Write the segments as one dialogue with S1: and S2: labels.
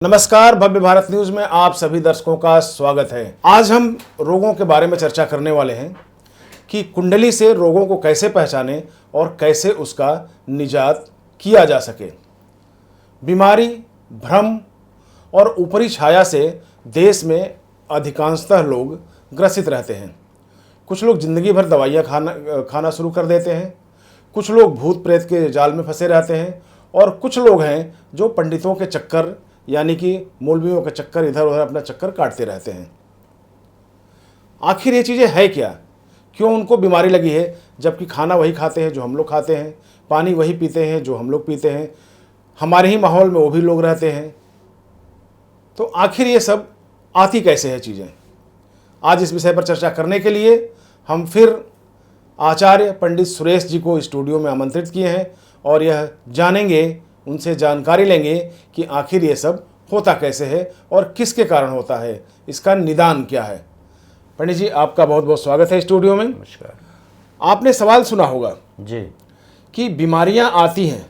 S1: नमस्कार, भव्य भारत न्यूज में आप सभी दर्शकों का स्वागत है। आज हम रोगों के बारे में चर्चा करने वाले हैं कि कुंडली से रोगों को कैसे पहचानें और कैसे उसका निजात किया जा सके। बीमारी, भ्रम और ऊपरी छाया से देश में अधिकांशतः लोग ग्रसित रहते हैं। कुछ लोग जिंदगी भर दवाइयाँ खाना शुरू कर देते हैं, कुछ लोग भूत प्रेत के जाल में फंसे रहते हैं और कुछ लोग हैं जो पंडितों के चक्कर यानी कि मौलवियों के चक्कर इधर उधर अपना चक्कर काटते रहते हैं। आखिर ये चीज़ें है क्या? क्यों उनको बीमारी लगी है, जबकि खाना वही खाते हैं जो हम लोग खाते हैं, पानी वही पीते हैं जो हम लोग पीते हैं, हमारे ही माहौल में वो भी लोग रहते हैं। तो आखिर ये सब आती कैसे है चीज़ें? आज इस विषय पर चर्चा करने के लिए हम फिर आचार्य पंडित सुरेश जी को स्टूडियो में आमंत्रित किए हैं और यह जानेंगे, उनसे जानकारी लेंगे कि आखिर ये सब होता कैसे है और किसके कारण होता है, इसका निदान क्या है। पंडित जी, आपका बहुत बहुत स्वागत है स्टूडियो में।
S2: नमस्कार।
S1: आपने सवाल सुना होगा
S2: जी
S1: कि बीमारियां आती हैं,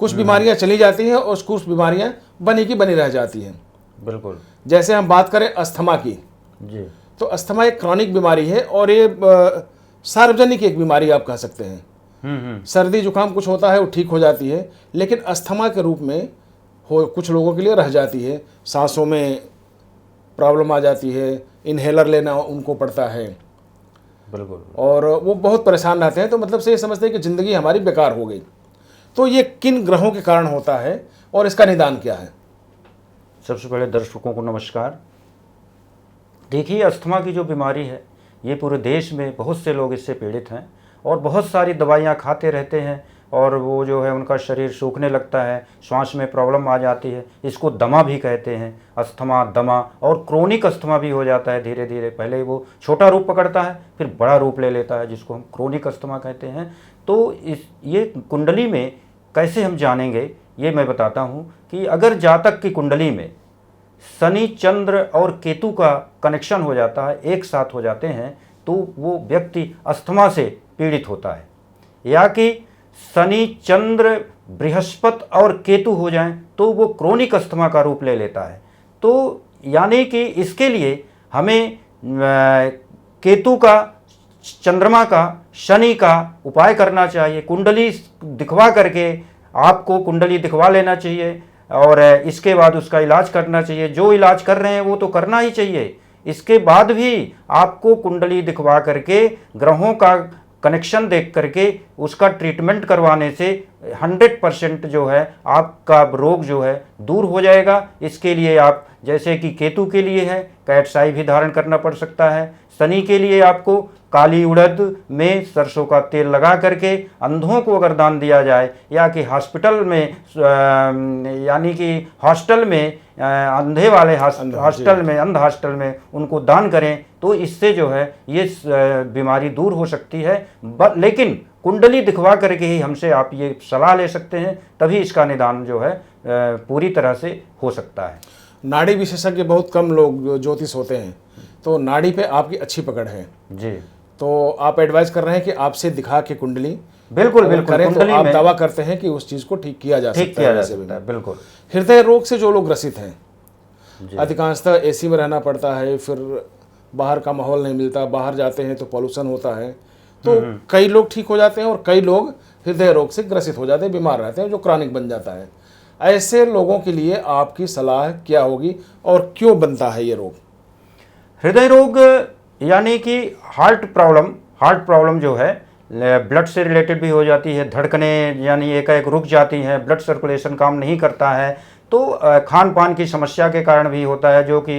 S1: कुछ बीमारियां चली जाती हैं और कुछ बीमारियां बनी की बनी रह जाती हैं।
S2: बिल्कुल।
S1: जैसे हम बात करें अस्थमा की,
S2: जी
S1: तो अस्थमा एक क्रॉनिक बीमारी है और ये सार्वजनिक एक बीमारी आप कह सकते हैं। सर्दी जुकाम कुछ होता है वो ठीक हो जाती है, लेकिन अस्थमा के रूप में कुछ लोगों के लिए रह जाती है। सांसों में प्रॉब्लम आ जाती है, इन्हेलर लेना उनको पड़ता है।
S2: बिल्कुल।
S1: और वो बहुत परेशान रहते हैं, तो मतलब से ये समझते हैं कि ज़िंदगी हमारी बेकार हो गई। तो ये किन ग्रहों के कारण होता है और इसका निदान क्या है?
S2: सबसे पहले दर्शकों को नमस्कार। देखिए, अस्थमा की जो बीमारी है ये पूरे देश में बहुत से लोग इससे पीड़ित हैं और बहुत सारी दवाइयाँ खाते रहते हैं और वो जो है उनका शरीर सूखने लगता है, श्वास में प्रॉब्लम आ जाती है। इसको दमा भी कहते हैं, अस्थमा, दमा। और क्रोनिक अस्थमा भी हो जाता है धीरे धीरे। पहले वो छोटा रूप पकड़ता है, फिर बड़ा रूप ले लेता है, जिसको हम क्रोनिक अस्थमा कहते हैं। तो ये कुंडली में कैसे हम जानेंगे, ये मैं बताता हूँ कि अगर जातक की कुंडली में शनि, चंद्र और केतु का कनेक्शन हो जाता है, एक साथ हो जाते हैं, तो वो व्यक्ति अस्थमा से पीड़ित होता है। या कि शनि, चंद्र, बृहस्पति और केतु हो जाएं तो वो क्रोनिक अस्थमा का रूप ले लेता है। तो यानी कि इसके लिए हमें केतु का, चंद्रमा का, शनि का उपाय करना चाहिए। कुंडली दिखवा करके आपको कुंडली दिखवा लेना चाहिए और इसके बाद उसका इलाज करना चाहिए। जो इलाज कर रहे हैं वो तो करना ही चाहिए। इसके बाद भी आपको कुंडली दिखवा करके ग्रहों का कनेक्शन देख करके उसका ट्रीटमेंट करवाने से 100% जो है आपका रोग जो है दूर हो जाएगा। इसके लिए आप, जैसे कि केतु के लिए है कैट्स आई भी धारण करना पड़ सकता है। शनि के लिए आपको काली उड़द में सरसों का तेल लगा करके अंधों को अगर दान दिया जाए, या कि हॉस्पिटल में यानी कि हॉस्टल में अंधे वाले हॉस्टल में, अंध हॉस्टल में उनको दान करें, तो इससे जो है ये बीमारी दूर हो सकती है। लेकिन कुंडली दिखवा करके ही हमसे आप ये सलाह ले सकते हैं, तभी इसका निदान जो है पूरी तरह से हो सकता है।
S1: नाड़ी विशेषज्ञ बहुत कम लोग ज्योतिष होते हैं, तो नाड़ी पे आपकी अच्छी पकड़ है जी। तो आप एडवाइस कर रहे हैं कि आपसे दिखा के कुंडली
S2: बिल्कुल
S1: करें, तो आप दावा करते हैं कि उस चीज को ठीक किया जा सकता है।
S2: बिल्कुल।
S1: हृदय रोग से जो लोग ग्रसित हैं, अधिकांशतः एसी में रहना पड़ता है, फिर बाहर का माहौल नहीं मिलता, बाहर जाते हैं तो पॉल्यूशन होता है, तो कई लोग ठीक हो जाते हैं और कई लोग हृदय रोग से ग्रसित हो जाते हैं, बीमार रहते हैं, जो क्रॉनिक बन जाता है। ऐसे लोगों के लिए आपकी सलाह क्या होगी और क्यों बनता है ये रोग?
S2: हृदय रोग यानी कि हार्ट प्रॉब्लम जो है ब्लड से रिलेटेड भी हो जाती है। धड़कने यानी एकाएक रुक जाती हैं, ब्लड सर्कुलेशन काम नहीं करता है। तो खान पान की समस्या के कारण भी होता है, जो कि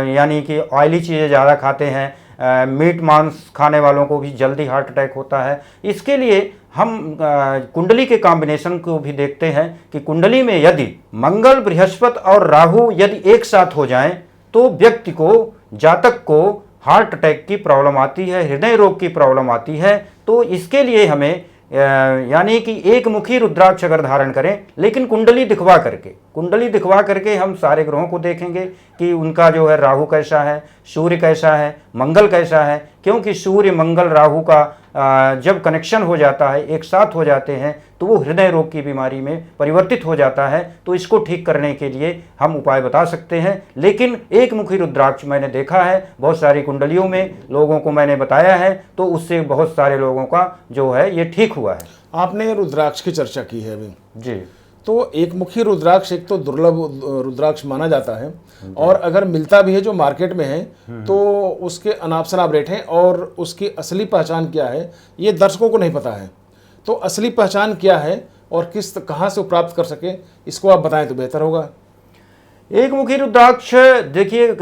S2: यानी कि ऑयली चीज़ें ज़्यादा खाते हैं। मीट मांस खाने वालों को भी जल्दी हार्ट अटैक होता है। इसके लिए हम कुंडली के कॉम्बिनेशन को भी देखते हैं कि कुंडली में यदि मंगल, बृहस्पति और राहु यदि एक साथ हो जाएं, तो व्यक्ति को, जातक को हार्ट अटैक की प्रॉब्लम आती है, हृदय रोग की प्रॉब्लम आती है। तो इसके लिए हमें यानी कि एक मुखी रुद्राक्ष अगर धारण करें, लेकिन कुंडली दिखवा करके, कुंडली दिखवा करके हम सारे ग्रहों को देखेंगे कि उनका जो है राहु कैसा है, सूर्य कैसा है, मंगल कैसा है। क्योंकि सूर्य मंगल राहु का जब कनेक्शन हो जाता है, एक साथ हो जाते हैं, तो वो हृदय रोग की बीमारी में परिवर्तित हो जाता है। तो इसको ठीक करने के लिए हम उपाय बता सकते हैं। लेकिन एक मुखी रुद्राक्ष मैंने देखा है बहुत सारी कुंडलियों में, लोगों को मैंने बताया है, तो उससे बहुत सारे लोगों का जो है ये ठीक हुआ है।
S1: आपने रुद्राक्ष की चर्चा की है अभी
S2: जी।
S1: तो एक मुखी रुद्राक्ष एक तो दुर्लभ रुद्राक्ष माना जाता है, और अगर मिलता भी है जो मार्केट में है तो उसके अनाप शनाप रेट हैं, और उसकी असली पहचान क्या है ये दर्शकों को नहीं पता है। तो असली पहचान क्या है और कहाँ से प्राप्त कर सके, इसको आप बताएं तो बेहतर होगा।
S2: एक मुखी रुद्राक्ष देखिए,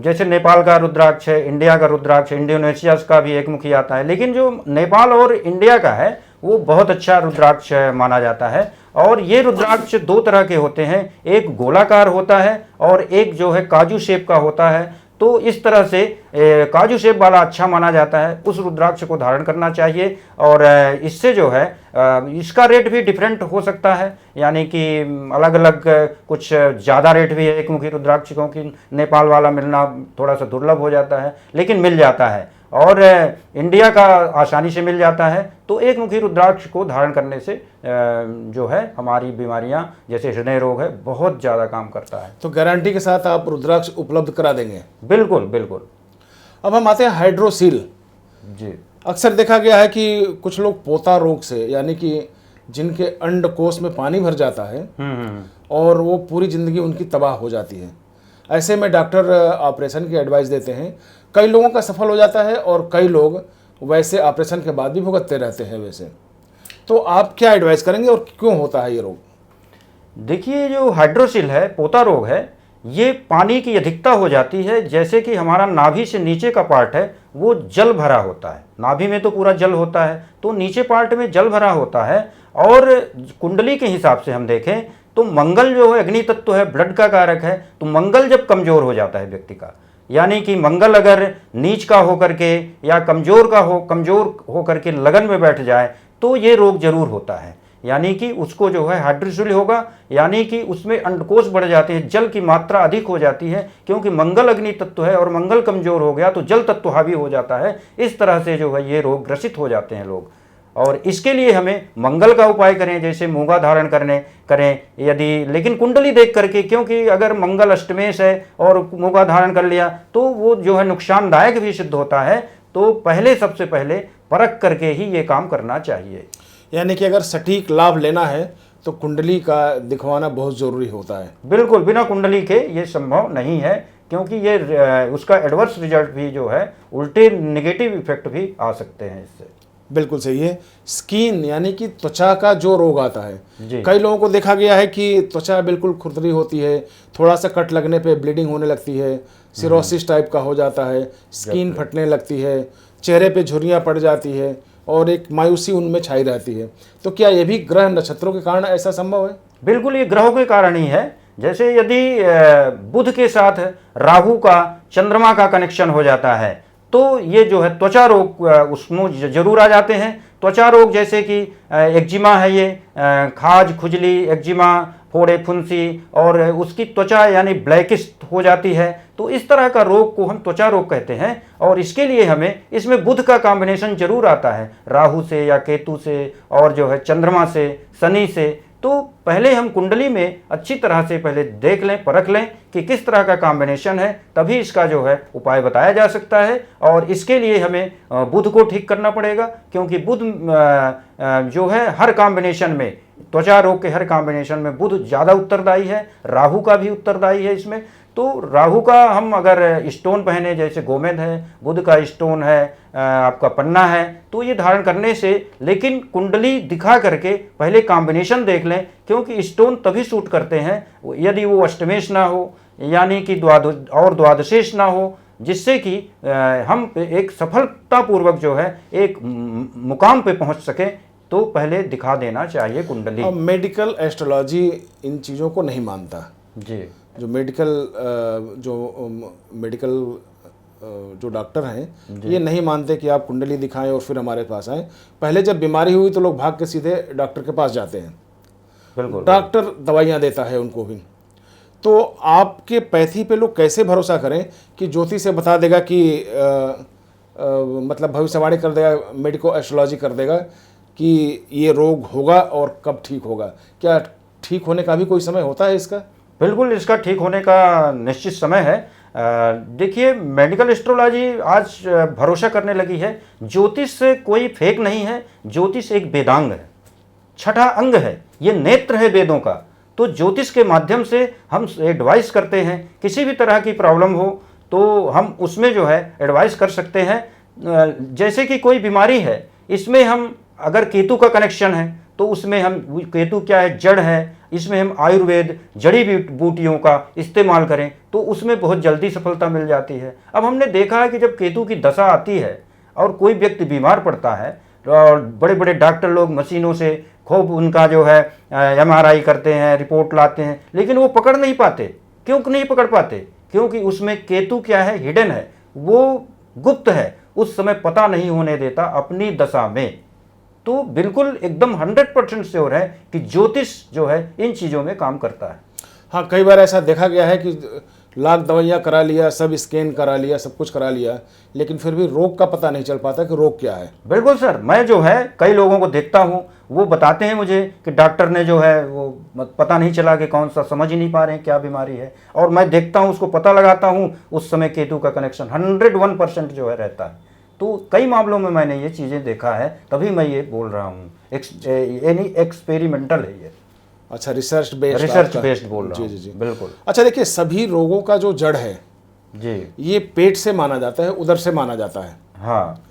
S2: जैसे नेपाल का रुद्राक्ष है, इंडिया का रुद्राक्ष, इंडोनेशिया का भी एक मुखी आता है, लेकिन जो नेपाल और इंडिया का है वो बहुत अच्छा रुद्राक्ष माना जाता है। और ये रुद्राक्ष दो तरह के होते हैं, एक गोलाकार होता है और एक जो है काजू शेप का होता है। तो इस तरह से काजू शेप वाला अच्छा माना जाता है, उस रुद्राक्ष को धारण करना चाहिए। और इससे जो है इसका रेट भी डिफरेंट हो सकता है, यानी कि अलग अलग कुछ ज़्यादा रेट भी है एक मुखी रुद्राक्ष, क्योंकि नेपाल वाला मिलना थोड़ा सा दुर्लभ हो जाता है, लेकिन मिल जाता है। और इंडिया का आसानी से मिल जाता है। तो एक मुखी रुद्राक्ष को धारण करने से जो है हमारी बीमारियां जैसे हृदय रोग है बहुत ज़्यादा काम करता है।
S1: तो गारंटी के साथ आप रुद्राक्ष उपलब्ध करा देंगे?
S2: बिल्कुल बिल्कुल।
S1: अब हम आते हैं हाइड्रोसील।
S2: जी।
S1: अक्सर देखा गया है कि कुछ लोग पोता रोग से, यानी कि जिनके अंडकोश में पानी भर जाता है और वो पूरी ज़िंदगी उनकी तबाह हो जाती है, ऐसे में डॉक्टर ऑपरेशन की एडवाइस देते हैं। कई लोगों का सफल हो जाता है और कई लोग वैसे ऑपरेशन के बाद भी भुगतते रहते हैं। वैसे तो आप क्या एडवाइस करेंगे और क्यों होता है ये रोग?
S2: देखिए, जो हाइड्रोसील है, पोता रोग है, ये पानी की अधिकता हो जाती है। जैसे कि हमारा नाभि से नीचे का पार्ट है वो जल भरा होता है, नाभि में तो पूरा जल होता है, तो नीचे पार्ट में जल भरा होता है। और कुंडली के हिसाब से हम देखें तो मंगल जो है अग्नि तत्व है, ब्लड का कारक है। तो मंगल जब कमजोर हो जाता है व्यक्ति का, यानी कि मंगल अगर नीच का होकर के या कमजोर होकर के लगन में बैठ जाए तो ये रोग जरूर होता है। यानी कि उसको जो है हाइड्रोसील होगा, यानी कि उसमें अंडकोश बढ़ जाते हैं, जल की मात्रा अधिक हो जाती है, क्योंकि मंगल अग्नि तत्व है और मंगल कमजोर हो गया तो जल तत्व हावी हो जाता है। इस तरह से जो है ये रोग ग्रसित हो जाते हैं लोग। और इसके लिए हमें मंगल का उपाय करें, जैसे मूंगा धारण करें यदि, लेकिन कुंडली देख करके, क्योंकि अगर मंगल अष्टमेश है और मूंगा धारण कर लिया तो वो जो है नुकसानदायक भी सिद्ध होता है। तो सबसे पहले परख करके ही ये काम करना चाहिए।
S1: यानी कि अगर सटीक लाभ लेना है तो कुंडली का दिखवाना बहुत ज़रूरी होता है।
S2: बिल्कुल, बिना कुंडली के ये संभव नहीं है, क्योंकि ये उसका एडवर्स रिजल्ट भी जो है उल्टे नेगेटिव इफेक्ट भी आ सकते हैं इससे।
S1: बिल्कुल सही है। स्किन यानी कि त्वचा का जो रोग आता है,
S2: जी।
S1: कई लोगों को देखा गया है कि त्वचा बिल्कुल खुरदरी होती है, थोड़ा सा कट लगने पे ब्लीडिंग होने लगती है, सिरोसिस टाइप का हो जाता है, स्किन फटने लगती है, चेहरे पे झुर्रियाँ पड़ जाती है और एक मायूसी उनमें छाई रहती है। तो क्या ये भी ग्रह नक्षत्रों के कारण ऐसा संभव है?
S2: बिल्कुल, ये ग्रहों के कारण ही है। जैसे यदि बुध के साथ राहु का चंद्रमा का कनेक्शन हो जाता है तो ये जो है त्वचा रोग उसमें जरूर आ जाते हैं। त्वचा रोग जैसे कि एक्जिमा है, ये खाज, खुजली, एक्जिमा, फोड़े, फुंसी, और उसकी त्वचा यानी ब्लैकिश हो जाती है। तो इस तरह का रोग को हम त्वचा रोग कहते हैं। और इसके लिए हमें इसमें बुध का कॉम्बिनेशन जरूर आता है, राहु से या केतु से, और जो है चंद्रमा से, शनि से। तो पहले हम कुंडली में अच्छी तरह से पहले देख लें, परख लें कि किस तरह का कॉम्बिनेशन है, तभी इसका जो है उपाय बताया जा सकता है। और इसके लिए हमें बुध को ठीक करना पड़ेगा, क्योंकि बुध जो है हर कॉम्बिनेशन में, त्वचा रोग के हर कॉम्बिनेशन में बुध ज़्यादा उत्तरदायी है, राहु का भी उत्तरदायी है इसमें। तो राहु का हम अगर स्टोन पहने, जैसे गोमेद है, बुध का स्टोन है, आपका पन्ना है, तो ये धारण करने से, लेकिन कुंडली दिखा करके पहले कॉम्बिनेशन देख लें, क्योंकि स्टोन तभी सूट करते हैं यदि वो अष्टमेश ना हो, यानी कि द्वादशेश ना हो, जिससे कि हम एक सफलतापूर्वक जो है एक मुकाम पे पहुंच सके। तो पहले दिखा देना चाहिए कुंडली।
S1: मेडिकल एस्ट्रोलॉजी इन चीज़ों को नहीं मानता
S2: जी।
S1: जो मेडिकल जो डॉक्टर हैं ये नहीं मानते कि आप कुंडली दिखाएं और फिर हमारे पास आएँ। पहले जब बीमारी हुई तो लोग भाग के सीधे डॉक्टर के पास जाते हैं।
S2: बिल्कुल।
S1: डॉक्टर दवाइयाँ देता है उनको भी। तो आपके पैथी पे लोग कैसे भरोसा करें कि ज्योतिष से बता देगा कि मतलब भविष्यवाणी कर देगा, मेडिको एस्ट्रोलॉजी कर देगा कि ये रोग होगा और कब ठीक होगा? क्या ठीक होने का भी कोई समय होता है इसका?
S2: बिल्कुल, इसका ठीक होने का निश्चित समय है। देखिए, मेडिकल एस्ट्रोलॉजी आज भरोसा करने लगी है। ज्योतिष कोई फेक नहीं है, ज्योतिष एक वेदांग है, छठा अंग है, ये नेत्र है वेदों का। तो ज्योतिष के माध्यम से हम एडवाइस करते हैं, किसी भी तरह की प्रॉब्लम हो तो हम उसमें जो है एडवाइस कर सकते हैं। जैसे कि कोई बीमारी है, इसमें हम अगर केतु का कनेक्शन है तो उसमें हम, केतु क्या है, जड़ है, इसमें हम आयुर्वेद जड़ी बूटियों का इस्तेमाल करें तो उसमें बहुत जल्दी सफलता मिल जाती है। अब हमने देखा है कि जब केतु की दशा आती है और कोई व्यक्ति बीमार पड़ता है और बड़े बड़े डॉक्टर लोग मशीनों से खूब उनका जो है MRI करते हैं, रिपोर्ट लाते हैं, लेकिन वो पकड़ नहीं पाते। क्यों नहीं पकड़ पाते? क्योंकि उसमें केतु क्या है, हिडन है, वो गुप्त है, उस समय पता नहीं होने देता अपनी दशा में। तो बिल्कुल एकदम 100% श्योर है कि ज्योतिष जो है इन चीज़ों में काम करता है।
S1: हाँ, कई बार ऐसा देखा गया है कि लाख दवाइयाँ करा लिया, सब स्कैन करा लिया, सब कुछ करा लिया, लेकिन फिर भी रोग का पता नहीं चल पाता कि रोग क्या है।
S2: बिल्कुल सर, मैं जो है कई लोगों को देखता हूँ, वो बताते हैं मुझे कि डॉक्टर ने जो है वो पता नहीं चला कि कौन सा, समझ ही नहीं पा रहे हैं क्या बीमारी है, और मैं देखता हूँ, उसको पता लगाता हूँ, उस समय केतु का कनेक्शन 101% जो है रहता है। तो कई मामलों में मैंने ये चीज़ें देखा है, तभी मैं ये बोल रहा हूँ। यानी एक्सपेरिमेंटल है ये।
S1: अच्छा, रिसर्च बेस्ड
S2: बोल रहा हूँ।
S1: जी जी जी,
S2: बिल्कुल।
S1: अच्छा, देखिए, सभी रोगों का जो जड़ है
S2: जी,
S1: ये पेट से माना जाता है, उदर से माना जाता है।
S2: हाँ,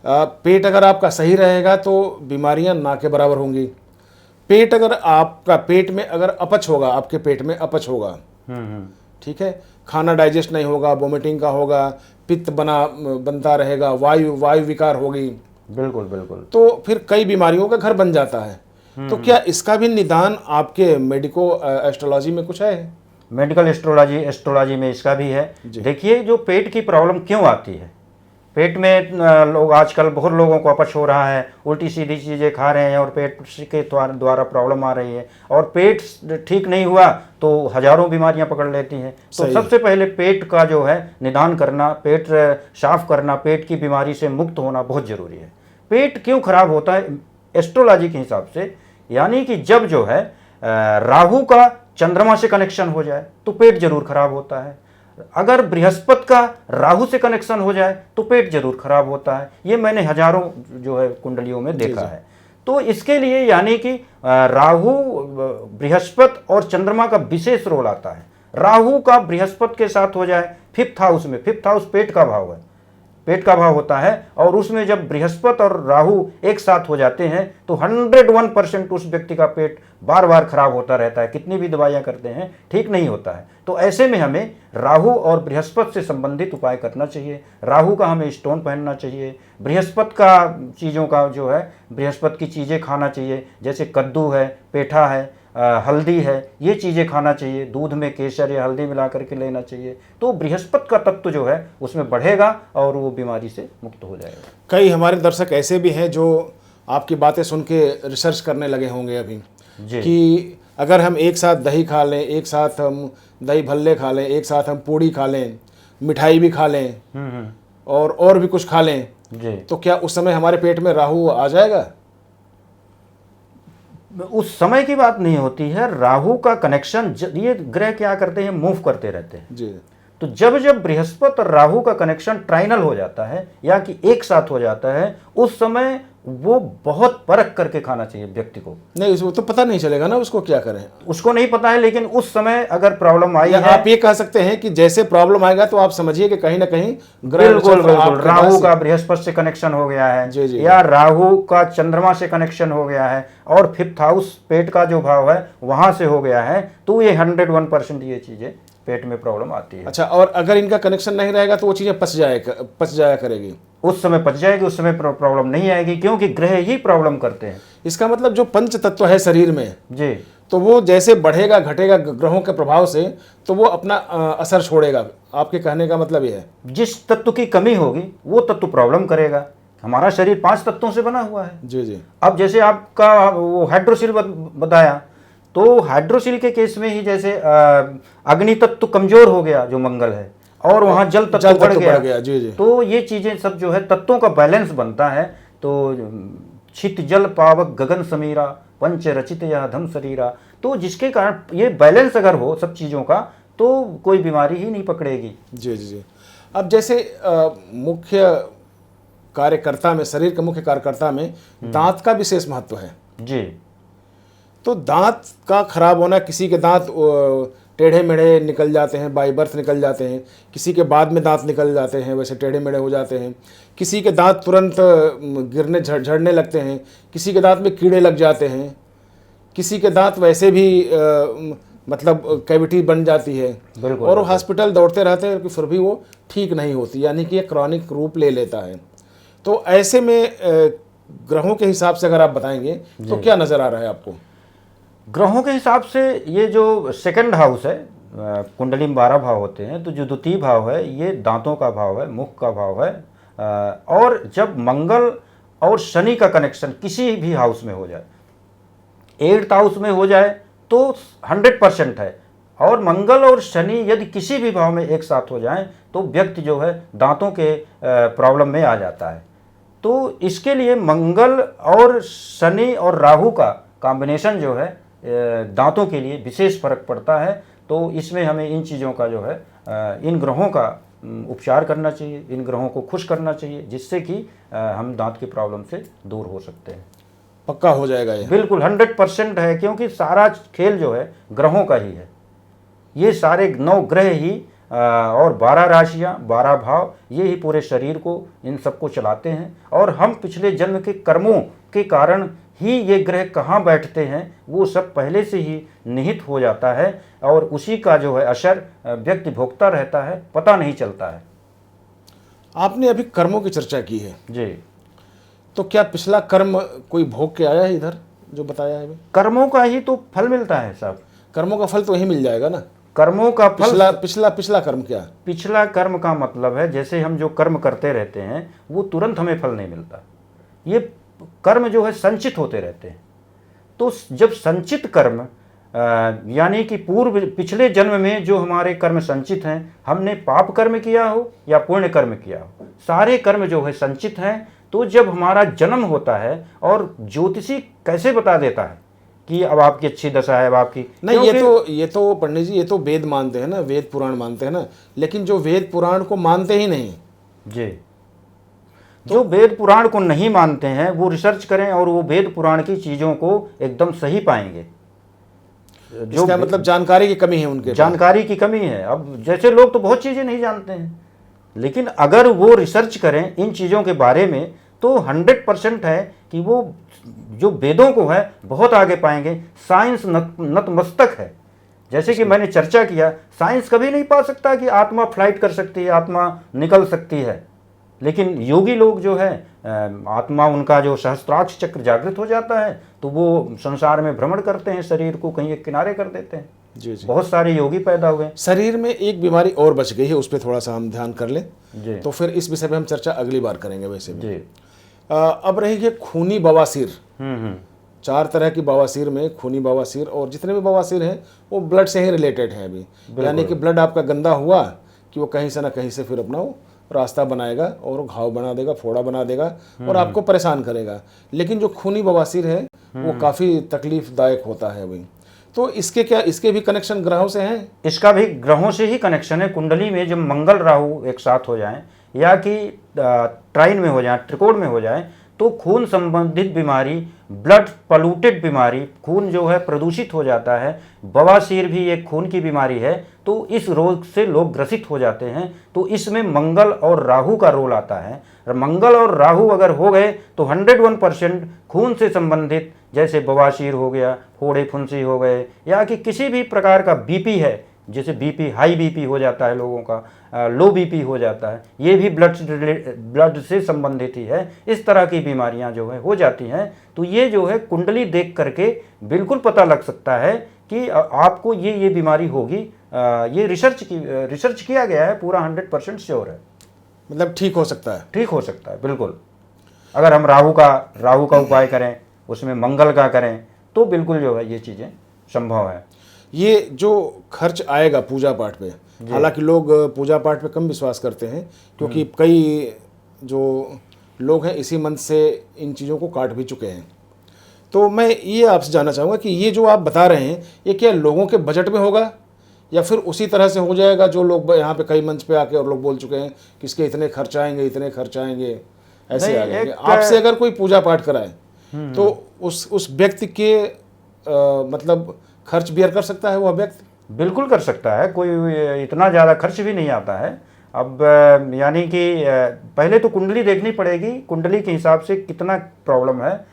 S1: पेट अगर आपका सही रहेगा तो बीमारियां ना के बराबर होंगी। पेट अगर आपका, पेट में अगर अपच होगा, आपके पेट में अपच होगा, ठीक है, खाना डाइजेस्ट नहीं होगा, वोमिटिंग का होगा, पित्त बनता रहेगा, वायु विकार होगी,
S2: बिल्कुल बिल्कुल,
S1: तो फिर कई बीमारियों का घर बन जाता है। तो क्या इसका भी निदान आपके मेडिको एस्ट्रोलॉजी में कुछ है?
S2: मेडिकल एस्ट्रोलॉजी में इसका भी है। देखिए, जो पेट की प्रॉब्लम क्यों आती है, पेट में लोग आजकल बहुत लोगों को अपच हो रहा है, उल्टी सीधी चीज़ें खा रहे हैं और पेट के द्वारा प्रॉब्लम आ रही है, और पेट ठीक नहीं हुआ तो हजारों बीमारियां पकड़ लेती हैं। तो सबसे पहले पेट का जो है निदान करना, पेट साफ करना, पेट की बीमारी से मुक्त होना बहुत ज़रूरी है। पेट क्यों खराब होता है एस्ट्रोलॉजी के हिसाब से? यानी कि जब जो है राहु का चंद्रमा से कनेक्शन हो जाए तो पेट जरूर खराब होता है। अगर बृहस्पति का राहु से कनेक्शन हो जाए तो पेट जरूर खराब होता है। ये मैंने हजारों जो है कुंडलियों में देखा है। तो इसके लिए यानी कि राहु, बृहस्पति और चंद्रमा का विशेष रोल आता है। राहु का बृहस्पति के साथ हो जाए 5th हाउस में, 5th हाउस पेट का भाव है, पेट का भाव होता है, और उसमें जब बृहस्पति और राहु एक साथ हो जाते हैं तो 101% उस व्यक्ति का पेट बार बार खराब होता रहता है, कितनी भी दवाइयां करते हैं ठीक नहीं होता है। तो ऐसे में हमें राहु और बृहस्पति से संबंधित उपाय करना चाहिए। राहु का हमें स्टोन पहनना चाहिए, बृहस्पति का चीज़ों का जो है, बृहस्पति की चीज़ें खाना चाहिए, जैसे कद्दू है, पेठा है, हल्दी है, ये चीज़ें खाना चाहिए। दूध में केसर या हल्दी मिला करके लेना चाहिए, तो बृहस्पति का तत्व जो है उसमें बढ़ेगा और वो बीमारी से मुक्त हो जाएगा।
S1: कई हमारे दर्शक ऐसे भी हैं जो आपकी बातें सुन के रिसर्च करने लगे होंगे अभी कि अगर हम एक साथ दही खा लें, एक साथ हम दही भल्ले खा लें, एक साथ हम पूड़ी खा लें, मिठाई भी खा लें और भी कुछ खा लें
S2: जी,
S1: तो क्या उस समय हमारे पेट में राहु आ जाएगा?
S2: उस समय की बात नहीं होती है। राहु का कनेक्शन, ये ग्रह क्या करते हैं, मूव करते रहते हैं
S1: जी।
S2: तो जब जब बृहस्पति और राहु का कनेक्शन ट्राइनल हो जाता है या कि एक साथ हो जाता है, उस समय वो बहुत परख करके खाना चाहिए व्यक्ति को।
S1: नहीं, उसको तो पता नहीं चलेगा ना उसको क्या करें,
S2: उसको नहीं पता है, लेकिन उस समय अगर प्रॉब्लम आई है,
S1: आप ये कह सकते हैं कि जैसे प्रॉब्लम आएगा तो आप समझिए कि कहीं ना कहीं
S2: बिल्कुल राहु का बृहस्पति से कनेक्शन हो गया है,
S1: जी, जी,
S2: या राहु का चंद्रमा से कनेक्शन हो गया है और 5th हाउस पेट का जो भाव है वहां से हो गया है, तो ये 101% ये चीजें पेट में प्रॉब्लम आती है।
S1: अच्छा, और अगर इनका कनेक्शन नहीं रहेगा तो वो चीजें पच जाया करेगी,
S2: उस समय पच जाएगी, उस समय प्रॉब्लम नहीं आएगी, क्योंकि ग्रह ही प्रॉब्लम करते हैं।
S1: इसका मतलब जो पंच तत्व है शरीर में
S2: जी,
S1: तो वो जैसे बढ़ेगा घटेगा ग्रहों के प्रभाव से, तो वो अपना असर छोड़ेगा। आपके कहने का मतलब ये है
S2: जिस तत्व की कमी होगी वो तत्व प्रॉब्लम करेगा। हमारा शरीर 5 तत्वों से बना हुआ है।
S1: जी जी।
S2: अब जैसे आपका वो हाइड्रोसिल बताया, तो हाइड्रोसिल के केस में ही जैसे अग्नि तत्व कमजोर हो गया जो मंगल है, और वहाँ जल तत्व बढ़ गया।
S1: जी जी।
S2: तो ये चीजें सब जो है तत्वों का बैलेंस बनता है। तो छित जल पावक गगन समीरा पंच रचित या धम शरीरा, तो जिसके कारण ये बैलेंस अगर हो सब चीजों का तो कोई बीमारी ही नहीं पकड़ेगी।
S1: जी जी जी। अब जैसे मुख्य कार्यकर्ता में, शरीर के मुख्य कार्यकर्ता में दांत का विशेष महत्व है
S2: जी।
S1: तो दांत का खराब होना, किसी के दांत टेढ़े मेढ़े निकल जाते हैं, बाई बर्थ निकल जाते हैं, किसी के बाद में दांत निकल जाते हैं, वैसे टेढ़े मेढ़े हो जाते हैं, किसी के दांत तुरंत गिरने झड़ने लगते हैं, किसी के दांत में कीड़े लग जाते हैं, किसी के दांत वैसे भी मतलब कैविटी बन जाती है, और वो हॉस्पिटल दौड़ते रहते हैं कि फिर भी वो ठीक नहीं होती, यानी कि ये क्रॉनिक रूप ले लेता है। तो ऐसे में ग्रहों के हिसाब से अगर आप बताएंगे तो क्या नज़र आ रहा है आपको?
S2: ग्रहों के हिसाब से ये जो सेकंड हाउस है, कुंडली में 12 भाव होते हैं, तो जो द्वितीय भाव है ये दांतों का भाव है, मुख का भाव है। और जब मंगल और शनि का कनेक्शन किसी भी हाउस में हो जाए, 8th हाउस में हो जाए तो 100% है, और मंगल और शनि यदि किसी भी भाव में एक साथ हो जाएं तो व्यक्ति जो है दांतों के प्रॉब्लम में आ जाता है। तो इसके लिए मंगल और शनि और राहु का कॉम्बिनेशन जो है दांतों के लिए विशेष फर्क पड़ता है। तो इसमें हमें इन चीज़ों का जो है इन ग्रहों का उपचार करना चाहिए, इन ग्रहों को खुश करना चाहिए, जिससे कि हम दांत की प्रॉब्लम से दूर हो सकते हैं।
S1: पक्का हो जाएगा ये?
S2: बिल्कुल 100% है, क्योंकि सारा खेल जो है ग्रहों का ही है। ये सारे 9 ग्रह ही और 12 राशियाँ, 12 भाव, ये ही पूरे शरीर को, इन सबको चलाते हैं। और हम पिछले जन्म के कर्मों के कारण ही ये ग्रह कहाँ बैठते हैं वो सब पहले से ही निहित हो जाता है, और उसी का जो है असर व्यक्ति भोगता रहता है, पता नहीं चलता है।
S1: आपने अभी कर्मों की चर्चा की है
S2: जी।
S1: तो क्या पिछला कर्म कोई भोग के आया है इधर जो बताया है अभी?
S2: कर्मों का ही तो फल मिलता है साहब।
S1: कर्मों का फल तो यही मिल जाएगा ना?
S2: कर्मों का फल
S1: पिछला कर्म क्या?
S2: पिछला कर्म का मतलब है जैसे हम जो कर्म करते रहते हैं वो तुरंत हमें फल नहीं मिलता, ये कर्म जो है संचित होते रहते हैं। तो जब संचित कर्म यानी कि पिछले जन्म में जो हमारे कर्म संचित हैं, हमने पाप कर्म किया हो या पुण्य कर्म किया हो, सारे कर्म जो है संचित हैं। तो जब हमारा जन्म होता है, और ज्योतिषी कैसे बता देता है कि अब आपकी अच्छी दशा है, अब आपकी
S1: नहीं, ये तो पंडित जी, ये तो वेद मानते हैं ना, वेद पुराण मानते हैं ना, लेकिन जो वेद पुराण को मानते ही नहीं
S2: जी, जो वेद पुराण को नहीं मानते हैं वो रिसर्च करें और वो वेद पुराण की चीज़ों को एकदम सही पाएंगे।
S1: जो इसका मतलब जानकारी की कमी है, उनके
S2: जानकारी की कमी है। अब जैसे लोग तो बहुत चीज़ें नहीं जानते हैं, लेकिन अगर वो रिसर्च करें इन चीज़ों के बारे में तो 100% है कि वो जो वेदों को है बहुत आगे पाएंगे। साइंस नतमस्तक है। जैसे कि मैंने चर्चा किया, साइंस कभी नहीं पा सकता कि आत्मा फ्लाइट कर सकती है, आत्मा निकल सकती है, लेकिन योगी लोग जो है आत्मा, उनका जो सहस्त्राक्ष चक्र जागृत हो जाता है तो वो संसार में भ्रमण करते हैं, शरीर को कहीं एक किनारे कर देते हैं।
S1: जी जी।
S2: बहुत सारे योगी पैदा हुए।
S1: शरीर में एक बीमारी और बच गई है, उस पर थोड़ा सा हम ध्यान कर लें
S2: जी।
S1: तो फिर इस विषय पे हम चर्चा अगली बार करेंगे। वैसे
S2: जी।
S1: अब रही है खूनी बवासीर। 4 तरह की बवासीर में खूनी बवासीर, और जितने भी बवासीर हैं वो ब्लड से ही रिलेटेड हैं अभी, यानी कि ब्लड आपका गंदा हुआ कि वो कहीं से ना कहीं से फिर अपना वो रास्ता बनाएगा और घाव बना देगा, फोड़ा बना देगा और आपको परेशान करेगा। लेकिन जो खूनी बवासीर है वो काफ़ी तकलीफदायक होता है अभी। तो इसके भी कनेक्शन ग्रहों से हैं?
S2: इसका भी ग्रहों से ही कनेक्शन है। कुंडली में जब मंगल राहु एक साथ हो जाएं या कि ट्राइन में हो जाए, त्रिकोण में हो जाए, तो खून संबंधित बीमारी, ब्लड पॉल्यूटेड बीमारी, खून जो है प्रदूषित हो जाता है। बवासीर भी एक खून की बीमारी है, तो इस रोग से लोग ग्रसित हो जाते हैं। तो इसमें मंगल और राहु का रोल आता है। मंगल और राहु अगर हो गए तो 101% खून से संबंधित, जैसे बवासीर हो गया, फोड़े फुंसी हो गए, या कि किसी भी प्रकार का बीपी है, जैसे बीपी, हाई बीपी हो जाता है लोगों का, लो बीपी हो जाता है, ये भी ब्लड से संबंधित ही है। इस तरह की बीमारियां जो है हो जाती हैं। तो ये जो है कुंडली देख करके बिल्कुल पता लग सकता है कि आपको ये बीमारी होगी। ये रिसर्च किया गया है, पूरा 100% श्योर है।
S1: मतलब ठीक हो सकता है?
S2: ठीक हो सकता है बिल्कुल। अगर हम राहु का उपाय करें, उसमें मंगल का करें, तो बिल्कुल जो है ये चीज़ें संभव है।
S1: ये जो खर्च आएगा पूजा पाठ पे, हालांकि लोग पूजा पाठ पे कम विश्वास करते हैं, क्योंकि कई जो लोग हैं इसी मन से इन चीज़ों को काट भी चुके हैं। तो मैं ये आपसे जानना चाहूँगा कि ये जो आप बता रहे हैं, ये क्या लोगों के बजट में होगा या फिर उसी तरह से हो जाएगा जो लोग यहाँ पे कई मंच पे आके और लोग बोल चुके हैं कि इसके इतने खर्च आएंगे, इतने खर्च आएंगे, ऐसे
S2: नहीं,
S1: आ जाएंगे? आपसे अगर कोई पूजा पाठ कराए तो उस व्यक्ति के मतलब खर्च बियर कर सकता है वह व्यक्ति?
S2: बिल्कुल कर सकता है, कोई इतना ज़्यादा खर्च भी नहीं आता है। अब यानी कि पहले तो कुंडली देखनी पड़ेगी, कुंडली के हिसाब से कितना प्रॉब्लम है,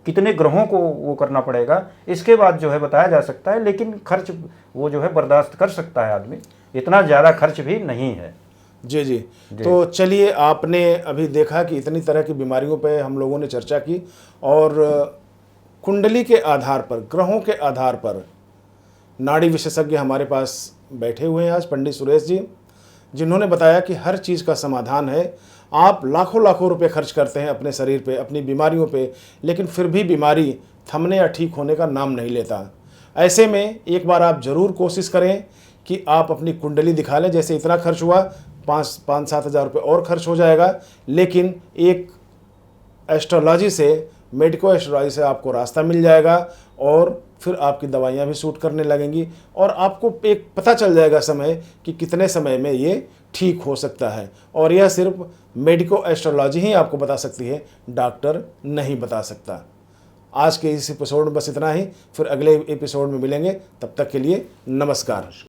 S2: कितने ग्रहों को वो करना पड़ेगा, इसके बाद जो है बताया जा सकता है। लेकिन खर्च वो जो है बर्दाश्त कर सकता है आदमी, इतना ज़्यादा खर्च भी नहीं है।
S1: जी जी। तो चलिए, आपने अभी देखा कि इतनी तरह की बीमारियों पे हम लोगों ने चर्चा की, और कुंडली के आधार पर, ग्रहों के आधार पर नाड़ी विशेषज्ञ हमारे पास बैठे हुए हैं आज, पंडित सुरेश जी, जिन्होंने बताया कि हर चीज़ का समाधान है। आप लाखों लाखों रुपए खर्च करते हैं अपने शरीर पे, अपनी बीमारियों पे, लेकिन फिर भी बीमारी थमने या ठीक होने का नाम नहीं लेता। ऐसे में एक बार आप ज़रूर कोशिश करें कि आप अपनी कुंडली दिखा लें। जैसे इतना खर्च हुआ, 5-7 हज़ार रुपये और खर्च हो जाएगा, लेकिन एक एस्ट्रोलॉजी से, मेडिको एस्ट्रोलॉजी से आपको रास्ता मिल जाएगा, और फिर आपकी दवाइयाँ भी सूट करने लगेंगी, और आपको एक पता चल जाएगा समय कि कितने समय में ये ठीक हो सकता है। और यह सिर्फ मेडिको एस्ट्रोलॉजी ही आपको बता सकती है, डॉक्टर नहीं बता सकता। आज के इस एपिसोड में बस इतना ही, फिर अगले एपिसोड में मिलेंगे। तब तक के लिए नमस्कार।